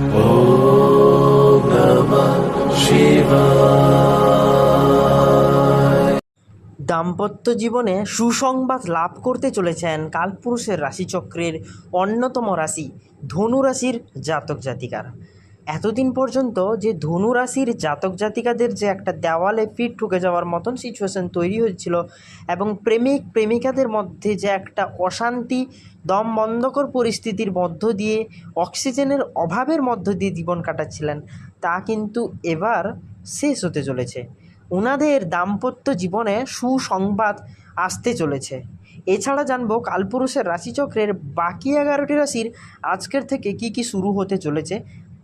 ॐ नमः शिवाय। দাম্পত্য জীবনে সুসংবাদ লাভ করতে চলেছেন কালপুরুষের রাশিচক্রের অন্যতম রাশি ধনু রাশির জাতক জাতিকারা। এতদিন পর্যন্ত যে ধনু রাশির জাতক জাতিকাদের যে একটা দেওয়ালে পিঠ ঠুকে যাওয়ার মতন সিচুয়েশন তৈরি হয়েছিল এবং প্রেমিক প্রেমিকাদের মধ্যে যে একটা অশান্তি দম বন্ধকর পরিস্থিতির মধ্য দিয়ে অক্সিজেনের অভাবের মধ্য দিয়ে জীবন কাটাচ্ছিলেন, তা কিন্তু এবার শেষ হতে চলেছে। ওনাদের দাম্পত্য জীবনে সুসংবাদ আসতে চলেছে। এছাড়া জানবো কালপুরুষের রাশিচক্রের বাকি 11টি রাশির আজকের থেকে কি শুরু হতে চলেছে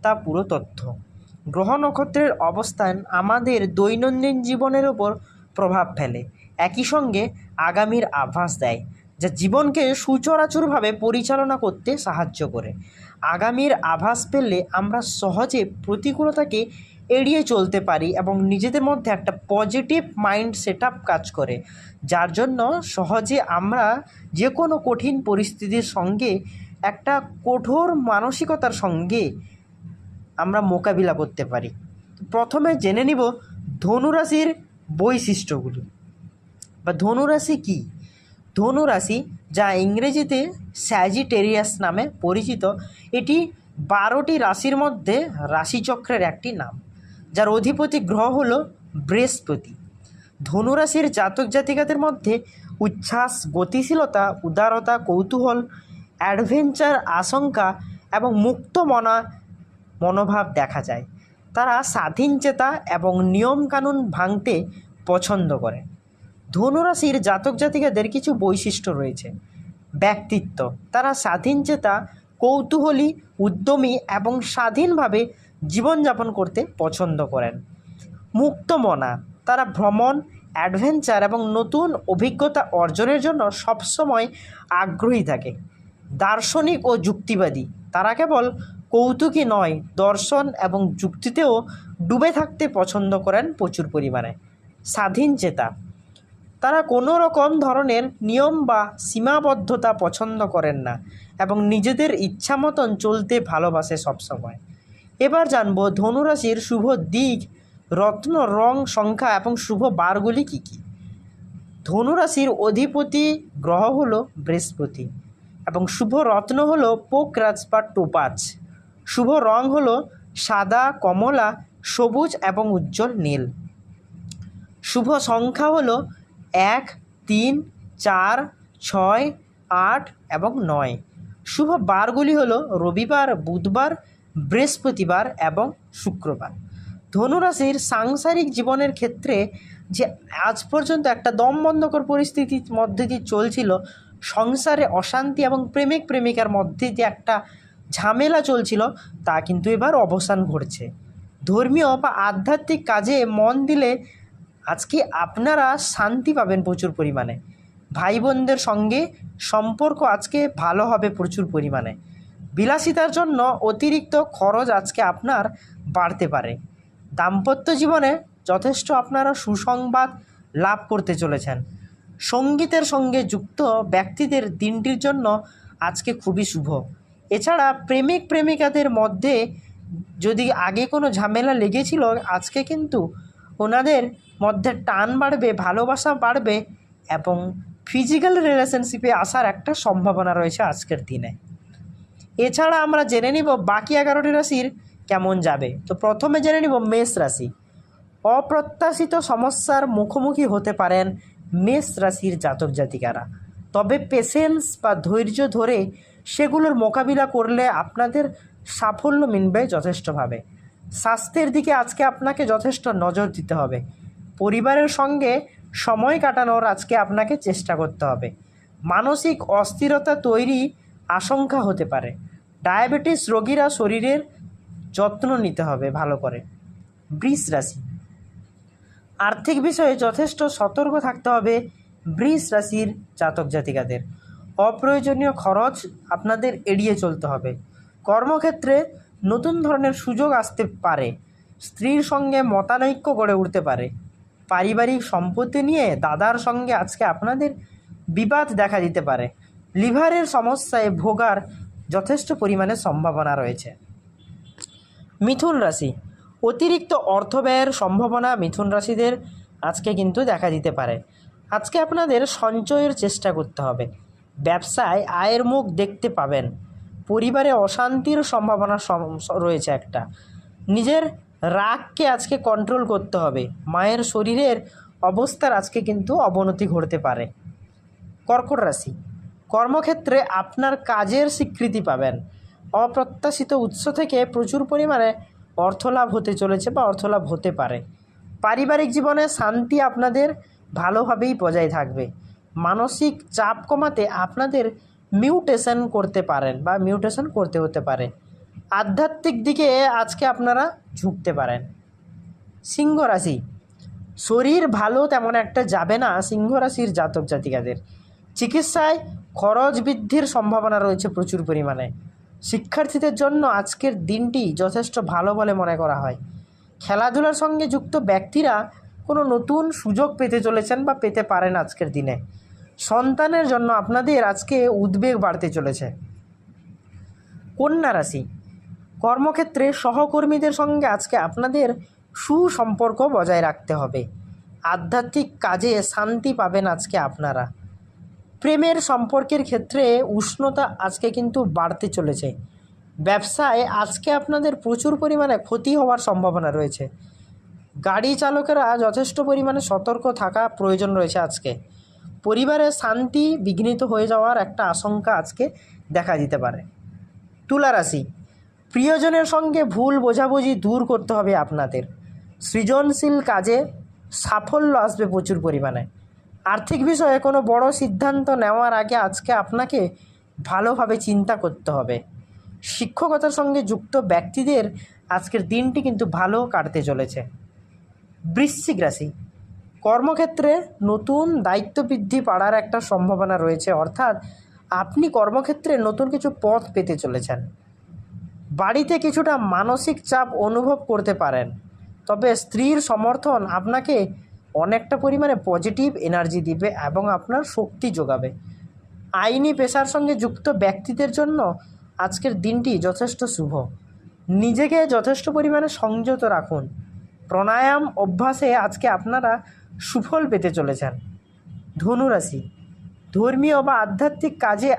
তা পুরো তথ্য। গ্রহ নক্ষত্রের অবস্থান আমাদের দৈনন্দিন জীবনের ওপর প্রভাব ফেলে, একই সঙ্গে আগামীর আভাস দেয়, যা জীবনকে সুচরাচুরভাবে পরিচালনা করতে সাহায্য করে। আগামীর আভাস পেলে আমরা সহজে প্রতিকূলতাকে এড়িয়ে চলতে পারি এবং নিজেদের মধ্যে একটা পজিটিভ মাইন্ড সেটআপ কাজ করে, যার জন্য সহজে আমরা যে কোনো কঠিন পরিস্থিতির সঙ্গে একটা কঠোর মানসিকতার সঙ্গে আমরা মোকাবিলা করতে পারি। প্রথমে জেনে নিব ধনুরাশির বৈশিষ্ট্যগুলি বা ধনুরাশি কী। ধনুরাশি, যা ইংরেজিতে স্যাজিটেরিয়াস নামে পরিচিত, এটি 12টি রাশির মধ্যে রাশিচক্রের একটি নাম, যার অধিপতি গ্রহ হল বৃহস্পতি। ধনুরাশির জাতক জাতিকাদের মধ্যে উচ্ছ্বাস, গতিশীলতা, উদারতা, কৌতূহল, অ্যাডভেঞ্চার, আশঙ্কা এবং মুক্তমনা মনোভাব দেখা যায়। তারা স্বাধীনচেতা এবং নিয়মকানুন ভাঙতে পছন্দ করে। ধনুরাশির জাতক জাতিকাদের কিছু বৈশিষ্ট্য রয়েছে। ব্যক্তিত্ব, তারা স্বাধীনচেতা, কৌতূহলী, উদ্যমী এবং স্বাধীনভাবে জীবনযাপন করতে পছন্দ করেন। মুক্তমনা, তারা ভ্রমণ, অ্যাডভেঞ্চার এবং নতুন অভিজ্ঞতা অর্জনের জন্য সবসময় আগ্রহী থাকে। দার্শনিক ও যুক্তিবাদী, তারা কেবল কৌতুকই নয়, দর্শন এবং যুক্তিতেও ডুবে থাকতে পছন্দ করেন প্রচুর পরিমাণে। স্বাধীনচেতা, তারা কোনো রকম ধরনের নিয়ম বা সীমাবদ্ধতা পছন্দ করেন না এবং নিজেদের ইচ্ছা মতন চলতে ভালোবাসে সবসময়। এবার জানবো ধনুরাশির শুভ দিক, রত্ন, রং, সংখ্যা এবং শুভ বারগুলি কী কী। ধনুরাশির অধিপতি গ্রহ হলো বৃহস্পতি এবং শুভ রত্ন হলো পোকরাজ বা টোপাজ। শুভ রং হলো সাদা, কমলা, সবুজ এবং উজ্জ্বল নীল। শুভ সংখ্যা হলো 1, 3, 4, 6, 8 এবং 9। শুভ বারগুলি হলো রবিবার, বুধবার, বৃহস্পতিবার এবং শুক্রবার। ধনুরাশির সাংসারিক জীবনের ক্ষেত্রে যে আজ পর্যন্ত একটা দমবন্ধকর পরিস্থিতির মধ্যে দিয়ে চলছিল, সংসারে অশান্তি এবং প্রেমিক প্রেমিকার মধ্যে যে একটা ঝামেলা চলছিল, তা কিন্তু এবার অবসান ঘটছে। ধর্মীয় বা আধ্যাত্মিক কাজে মন দিলে আজকে আপনারা শান্তি পাবেন প্রচুর পরিমাণে। ভাই বোনদের সঙ্গে সম্পর্ক আজকে ভালো হবে প্রচুর পরিমাণে। বিলাসিতার জন্য অতিরিক্ত খরচ আজকে আপনার বাড়তে পারে। দাম্পত্য জীবনে যথেষ্ট আপনারা সুসংবাদ লাভ করতে চলেছেন। সঙ্গীতের সঙ্গে যুক্ত ব্যক্তিদের দিনটির জন্য আজকে খুবই শুভ। এছাড়া প্রেমিক প্রেমিকাদের মধ্যে যদি আগে কোনো ঝামেলা লেগেছিল, আজকে কিন্তু ওনাদের মধ্যে টান বাড়বে, ভালোবাসা বাড়বে এবং ফিজিক্যাল রিলেশনশিপে আসার একটা সম্ভাবনা রয়েছে আজকের দিনে। এছাড়া আমরা জেনে নিব বাকি 11টি রাশির কেমন যাবে। তো প্রথমে জেনে নিব মেষ রাশি। অপ্রত্যাশিত সমস্যার মুখোমুখি হতে পারেন মেষ রাশির জাতক জাতিকারা, তবে পেশেন্স বা ধৈর্য ধরে সেগুলোর মোকাবিলা করলে আপনাদের সাফল্য মিলবে যথেষ্টভাবে। স্বাস্থ্যের দিকে আজকে আপনাকে যথেষ্ট নজর দিতে হবে। পরিবারের সঙ্গে সময় কাটানোর আজকে আপনাকে চেষ্টা করতে হবে। মানসিক অস্থিরতা তৈরি আশঙ্কা হতে পারে। ডায়াবেটিস রোগীরা শরীরের যত্ন নিতে হবে ভালো করে। বৃষ রাশি, আর্থিক বিষয়ে যথেষ্ট সতর্ক থাকতে হবে বৃষ রাশির জাতক জাতিকাদের। অপ্রয়োজনীয় খরচ আপনাদের এড়িয়ে চলতে হবে। কর্মক্ষেত্রে নতুন ধরনের সুযোগ আসতে পারে। স্ত্রীর সঙ্গে মতানৈক্য গড়ে উঠতে পারে। পারিবারিক সম্পত্তি নিয়ে দাদার সঙ্গে আজকে আপনাদের বিবাদ দেখা দিতে পারে। লিভারের সমস্যায় ভোগার যথেষ্ট পরিমাণে সম্ভাবনা রয়েছে। মিথুন রাশি, অতিরিক্ত অর্থ ব্যয়ের সম্ভাবনা মিথুন রাশিদের আজকে কিন্তু দেখা দিতে পারে। আজকে আপনাদের সঞ্চয়ের চেষ্টা করতে হবে। ব্যবসায় আয়ের মুখ দেখতে পাবেন। পরিবারে অশান্তির সম্ভাবনা রয়েছে একটা। নিজের রাগকে আজকে কন্ট্রোল করতে হবে। মায়ের শরীরের অবস্থার আজকে কিন্তু অবনতি ঘটতে পারে। কর্কট রাশি, কর্মক্ষেত্রে আপনার কাজের স্বীকৃতি পাবেন। অপ্রত্যাশিত উৎস থেকে প্রচুর পরিমাণে অর্থলাভ হতে চলেছে বা অর্থলাভ হতে পারে। পারিবারিক জীবনে শান্তি আপনাদের ভালোভাবেই বজায় থাকবে। মানসিক চাপ কমাতে আপনাদের মিউটেশন করতে পারেন বা মিউটেশন করতে হতে পারে। আধ্যাত্মিক দিকে আজকে আপনারা ঝুঁকতে পারেন। সিংহ রাশি, শরীর ভালো তেমন একটা যাবে না সিংহ রাশির জাতক জাতিকাদের। চিকিৎসায় খরচ বৃদ্ধির সম্ভাবনা রয়েছে প্রচুর পরিমাণে। শিক্ষার্থীদের জন্য আজকের দিনটি যথেষ্ট ভালো বলে মনে করা হয়। খেলাধুলার সঙ্গে যুক্ত ব্যক্তিরা কোনো নতুন সুযোগ পেতে চলেছেন বা পেতে পারেন আজকের দিনে। সন্তানের জন্য আপনাদের আজকে উদ্বেগ বাড়তে চলেছে। কন্যা রাশি, কর্মক্ষেত্রে সহকর্মীদের সঙ্গে আজকে আপনাদের সুসম্পর্ক বজায় রাখতে হবে। আধ্যাত্মিক কাজে শান্তি পাবেন আজকে আপনারা। প্রেমের সম্পর্কের ক্ষেত্রে উষ্ণতা আজকে কিন্তু বাড়তে চলেছে। ব্যবসায় আজকে আপনাদের প্রচুর পরিমাণে ক্ষতি হওয়ার সম্ভাবনা রয়েছে। গাড়ি চালকেরা যথেষ্ট পরিমাণে সতর্ক থাকা প্রয়োজন রয়েছে আজকে। পরিবারের শান্তি বিঘ্নিত হয়ে যাওয়ার একটা আশঙ্কা আজকে দেখা দিতে পারে। তুলা রাশি, প্রিয়জনের সঙ্গে ভুল বোঝাবুঝি দূর করতে হবে আপনাদের। সৃজনশীল কাজে সাফল্য আসবে প্রচুর পরিমাণে। আর্থিক বিষয়ে কোনো বড় সিদ্ধান্ত নেওয়ার আগে আজকে আপনাকে ভালোভাবে চিন্তা করতে হবে। শিক্ষকতার সঙ্গে যুক্ত ব্যক্তিদের আজকের দিনটি কিন্তু ভালো কাটতে চলেছে। বৃশ্চিক রাশি, কর্মক্ষেত্রে নতুন দায়িত্ব বৃদ্ধি পাওয়ার একটা সম্ভাবনা রয়েছে, অর্থাৎ আপনি কর্মক্ষেত্রে নতুন কিছু পথ পেতে চলেছেন। বাড়িতে কিছুটা মানসিক চাপ অনুভব করতে পারেন, তবে স্ত্রীর সমর্থন আপনাকে অনেকটা পরিমাণে পজিটিভ এনার্জি দিবে এবং আপনার শক্তি যোগাবে। আইনি পেশার সঙ্গে যুক্ত ব্যক্তিদের জন্য আজকের দিনটি যথেষ্ট শুভ। নিজেকে যথেষ্ট পরিমাণে সংযত রাখুন। প্রাণায়াম অভ্যাসে আজকে আপনারা সুফল পেতে চলেছেন। ধনুরাশি, ধর্মীয় বা আধ্যাত্মিক কাজে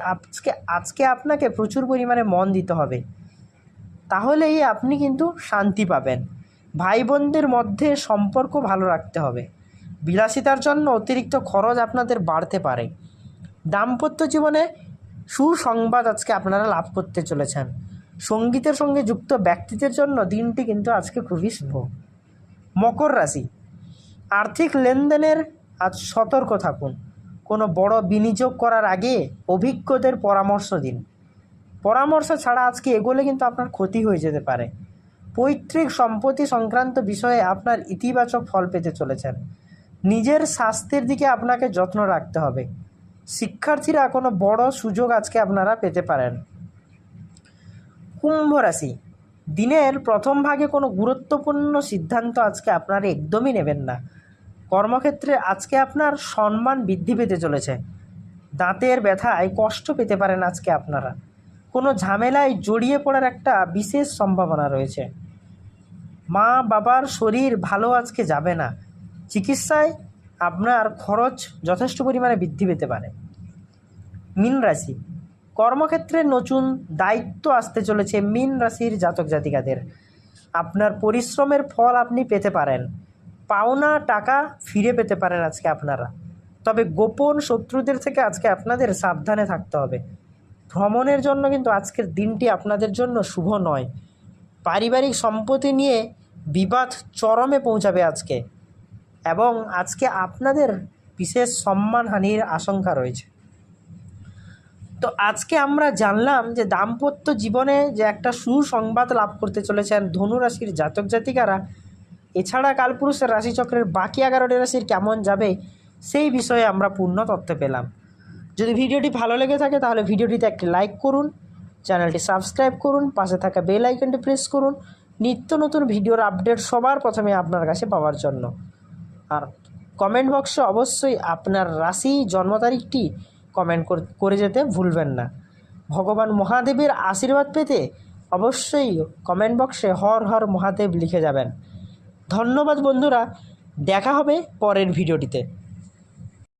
আজকে আপনাকে প্রচুর পরিমাণে মন দিতে হবে, তাহলেই আপনি কিন্তু শান্তি পাবেন। ভাই বোনদের মধ্যে সম্পর্ক ভালো রাখতে হবে। বিলাসিতার জন্য অতিরিক্ত খরচ আপনাদের বাড়তে পারে। দাম্পত্য জীবনে সুসংবাদ আজকে আপনারা লাভ করতে চলেছেন। সঙ্গীতের সঙ্গে যুক্ত ব্যক্তিদের জন্য দিনটি কিন্তু আজকে খুবই শুভ। মকর রাশি, আর্থিক লেনদেনের আজ সতর্ক থাকুন। কোনো বড় বিনিয়োগ করার আগে অভিজ্ঞদের পরামর্শ দিন। পরামর্শ ছাড়া আজকে এগোলে কিন্তু আপনার ক্ষতি হয়ে যেতে পারে। পৈতৃক সম্পত্তি সংক্রান্ত বিষয়ে আপনার ইতিবাচক ফল পেতে চলেছেন। নিজের স্বাস্থ্যের দিকে আপনাকে যত্ন রাখতে হবে। শিক্ষার্থীরা কোনো বড় সুযোগ আজকে আপনারা পেতে পারেন। কুম্ভ রাশি, দিনের প্রথম ভাগে কোনো গুরুত্বপূর্ণ সিদ্ধান্ত আজকে আপনারা একদমই নেবেন না। কর্মক্ষেত্রে আজকে আপনার সম্মান বৃদ্ধি পেতে চলেছে। দাঁতের ব্যথায় কষ্ট পেতে পারেন আজকে আপনারা। কোনো ঝামেলায় জড়িয়ে পড়ার একটা বিশেষ সম্ভাবনা রয়েছে। মা বাবার শরীর ভালো আজকে যাবে না। চিকিৎসায় আপনার খরচ যথেষ্ট পরিমাণে বৃদ্ধি পেতে পারে। মীন রাশি, কর্মক্ষেত্রে নতুন দায়িত্ব আসতে চলেছে মীন রাশির জাতক জাতিকাদের। আপনার পরিশ্রমের ফল আপনি পেতে পারেন। পাওনা টাকা ফিরে পেতে পারেন আজকে আপনারা। তবে গোপন শত্রুদের থেকে আজকে আপনাদের সাবধানে থাকতে হবে। ভ্রমণের জন্য কিন্তু আজকের দিনটি আপনাদের জন্য শুভ নয়। পারিবারিক সম্পত্তি নিয়ে বিবাদ চরমে পৌঁছাবে আজকে, এবং আজকে আপনাদের বিশেষ সম্মানহানির আশঙ্কা রয়েছে। তো আজকে আমরা জানলাম যে দাম্পত্য জীবনে যে একটা সুসংবাদ লাভ করতে চলেছেন ধনুরাশির জাতক জাতিকারা। এছাড়া কালপুরুষের রাশিচক্রের বাকি 11টি রাশির কেমন যাবে সেই বিষয়ে আমরা পূর্ণ তথ্য পেলাম। যদি ভিডিওটি ভালো লেগে থাকে তাহলে ভিডিওটিতে একটি লাইক করুন, চ্যানেলটি সাবস্ক্রাইব করুন, পাশে থাকা বেল আইকনটি প্রেস করুন নিত্য নতুন ভিডিওর আপডেট সবার প্রথমে আপনার কাছে পাওয়ার জন্য। আর কমেন্ট বক্সে অবশ্যই আপনার রাশি জন্ম তারিখটি কমেন্ট করে যেতে ভুলবেন না। ভগবান মহাদেবের আশীর্বাদ পেতে অবশ্যই কমেন্ট বক্সে হর হর মহাদেব লিখে যাবেন। ধন্যবাদ বন্ধুরা, দেখা হবে পরের ভিডিওটিতে।